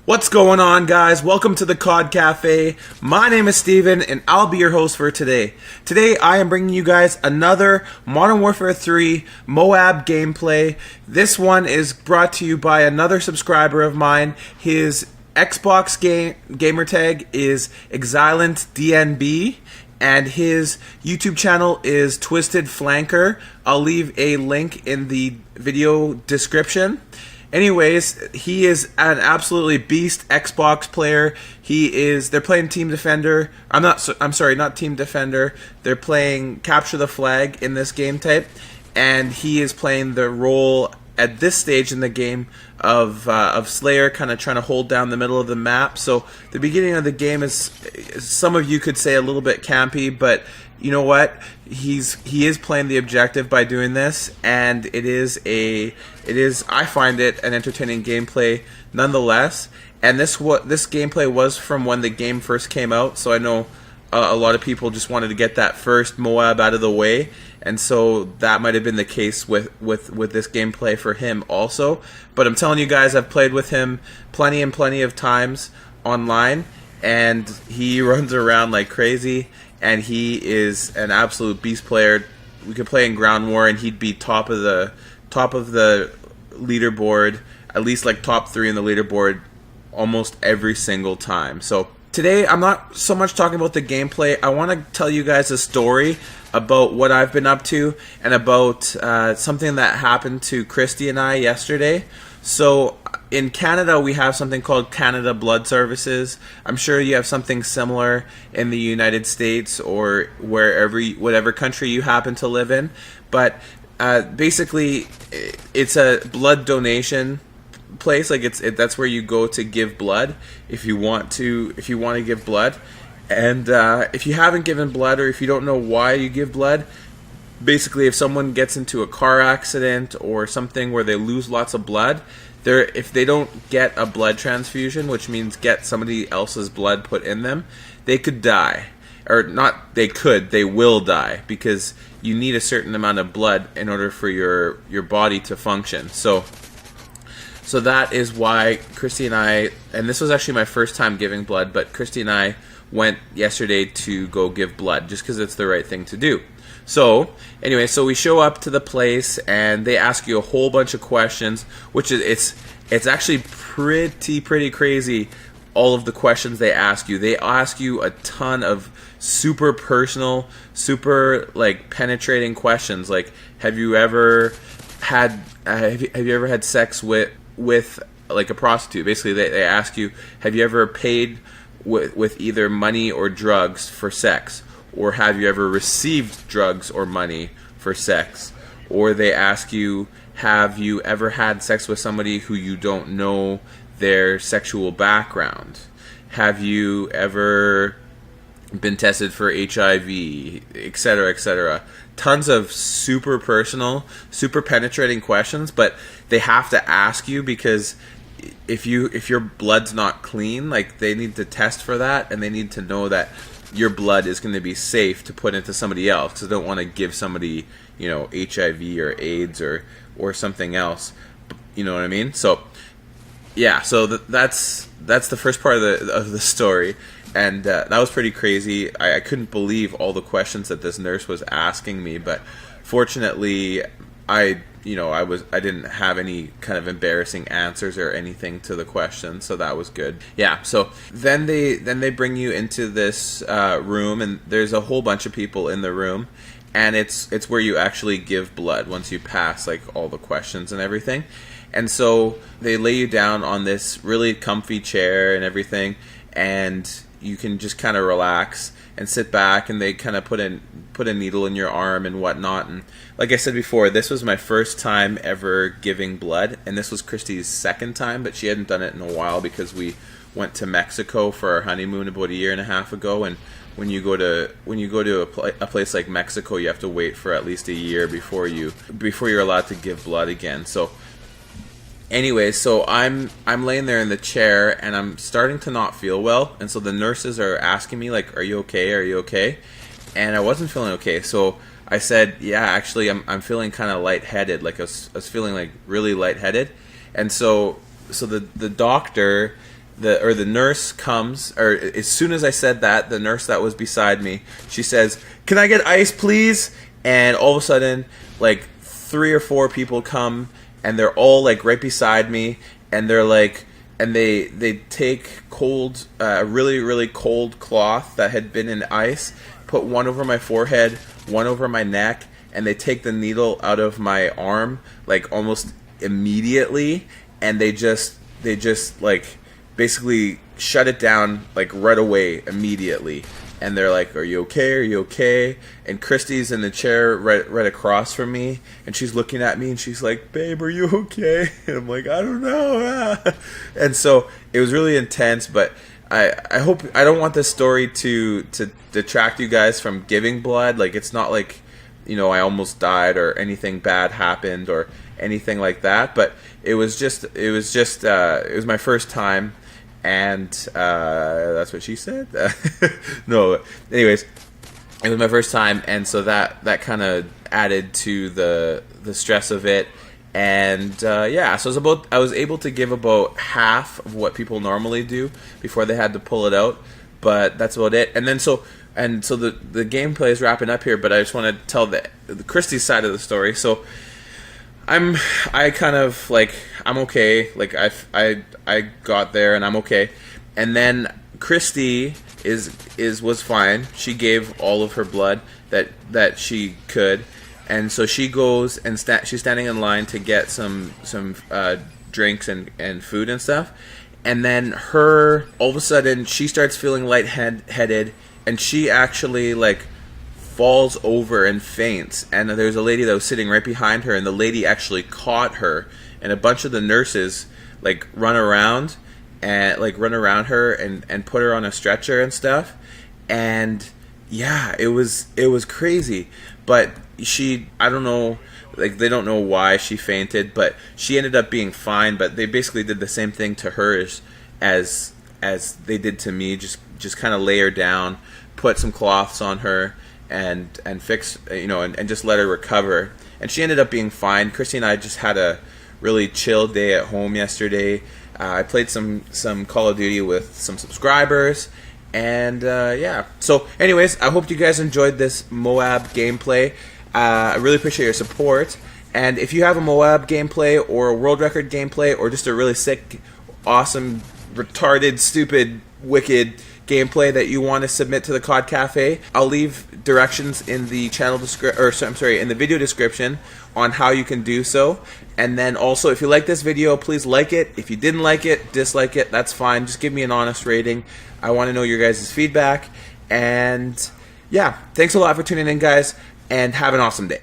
What's going on, guys? Welcome to the COD Cafe. My name is Steven, and I'll be your host for today. Today, I am bringing you guys another Modern Warfare 3 MOAB gameplay. This one is brought to you by another subscriber of mine. His Xbox gamer tag is ExilantDNB, and his YouTube channel is TWIZTEDxFLANKER. I'll leave a link in the video description. Anyways, he is an absolutely beast Xbox player. They're playing Team Defender. I'm sorry, not Team Defender. They're playing Capture the Flag in this game type, and he is playing the role at this stage in the game of Slayer, kind of trying to hold down the middle of the map. So the beginning of the game is, some of you could say, a little bit campy, but you know what? He is playing the objective by doing this, and I find it an entertaining gameplay nonetheless. And this gameplay was from when the game first came out, so I know a lot of people just wanted to get that first MOAB out of the way, and so that might have been the case with this gameplay for him also. But I'm telling you guys, I've played with him plenty and plenty of times online, and he runs around like crazy, and he is an absolute beast player. We could play in Ground War, and he'd be top of the leaderboard, at least like top 3 in the leaderboard almost every single time. So today, I'm not so much talking about the gameplay. I want to tell you guys a story about what I've been up to and about something that happened to Kristy and I yesterday. So in Canada, we have something called Canada Blood Services. I'm sure you have something similar in the United States or whatever country you happen to live in. But basically, it's a blood donation place. Like that's where you go to give blood if you want to give blood. And if you haven't given blood, or if you don't know why you give blood, basically if someone gets into a car accident or something where they lose lots of blood, if they don't get a blood transfusion, which means get somebody else's blood put in them, they could die. Or not, they will die, because you need a certain amount of blood in order for your body to function. So that is why Kristy and I, and this was actually my first time giving blood, but Kristy and I went yesterday to go give blood, just because it's the right thing to do. So anyway, so we show up to the place, and they ask you a whole bunch of questions, which is it's actually pretty crazy. All of the questions they ask you a ton of super personal, super like penetrating questions, like have you ever had sex with like a prostitute? Basically, they ask you, have you ever paid with either money or drugs for sex, or have you ever received drugs or money for sex? Or they ask you, have you ever had sex with somebody who you don't know their sexual background? Have you ever been tested for HIV, etc., etc.? Tons of super personal, super penetrating questions, but they have to ask you because if your blood's not clean, like they need to test for that, and they need to know that your blood is going to be safe to put into somebody else, because they don't want to give somebody, HIV or AIDS or something else. You know what I mean? So yeah, so that's the first part of the story, and that was pretty crazy. I couldn't believe all the questions that this nurse was asking me, but fortunately, I didn't have any kind of embarrassing answers or anything to the questions, so that was good. Yeah, so then they bring you into this room, and there's a whole bunch of people in the room, and it's where you actually give blood once you pass like all the questions and everything. And so they lay you down on this really comfy chair and everything, and you can just kind of relax and sit back, and they kind of put a needle in your arm and whatnot. And like I said before, this was my first time ever giving blood, and this was Kristy's second time, but she hadn't done it in a while because we went to Mexico for our honeymoon about 1.5 years ago. And when you go to a place like Mexico, you have to wait for at least a year before you're allowed to give blood again. So anyway, so I'm laying there in the chair, and I'm starting to not feel well, and so the nurses are asking me like, "Are you okay? Are you okay?" And I wasn't feeling okay, so I said, "Yeah, actually, I'm feeling kind of lightheaded. Like I was feeling like really lightheaded." And so the doctor the nurse comes, or as soon as I said that, the nurse that was beside me, she says, "Can I get ice, please?" And all of a sudden, like 3 or 4 people come, and they're all like right beside me, and they're like, and they take cold, really really cold cloth that had been in ice, put one over my forehead, one over my neck, and they take the needle out of my arm like almost immediately, and they just like basically shut it down like right away immediately. And they're like, "Are you okay? Are you okay?" And Kristy's in the chair right across from me, and she's looking at me, and she's like, "Babe, are you okay?" And I'm like, "I don't know." And so it was really intense, but I hope, I don't want this story to detract you guys from giving blood. Like, it's not like, you know, I almost died or anything bad happened or anything like that, but it was my first time. And that's what she said. No, anyways, it was my first time, and so that kind of added to the stress of it. And yeah, so I was able to give about half of what people normally do before they had to pull it out, but that's about it. And then so the gameplay is wrapping up here, but I just want to tell the Kristy's side of the story. So I kind of like, I'm okay. Like I got there and I'm okay. And then Kristy was fine. She gave all of her blood that she could, and so she goes and she's standing in line to get some drinks and food and stuff. And then all of a sudden she starts feeling lightheaded, and she actually like falls over and faints. And there's a lady that was sitting right behind her, and the lady actually caught her, and a bunch of the nurses like run around her and put her on a stretcher and stuff. And yeah, it was crazy. But I don't know, like they don't know why she fainted, but she ended up being fine. But they basically did the same thing to her as they did to me, just kind of lay her down, put some cloths on her, and fix, you know, and just let her recover. And she ended up being fine. Kristy and I just had a really chill day at home yesterday. I played some Call of Duty with some subscribers, and yeah. So anyways, I hope you guys enjoyed this MOAB gameplay. I really appreciate your support. And if you have a MOAB gameplay or a world record gameplay or just a really sick, awesome, retarded, stupid, wicked gameplay that you want to submit to the COD Cafe, I'll leave directions in the in the video description on how you can do so. And then also, if you like this video, please like it. If you didn't like it, dislike it, that's fine. Just give me an honest rating. I want to know your guys' feedback. And yeah, thanks a lot for tuning in, guys, and have an awesome day.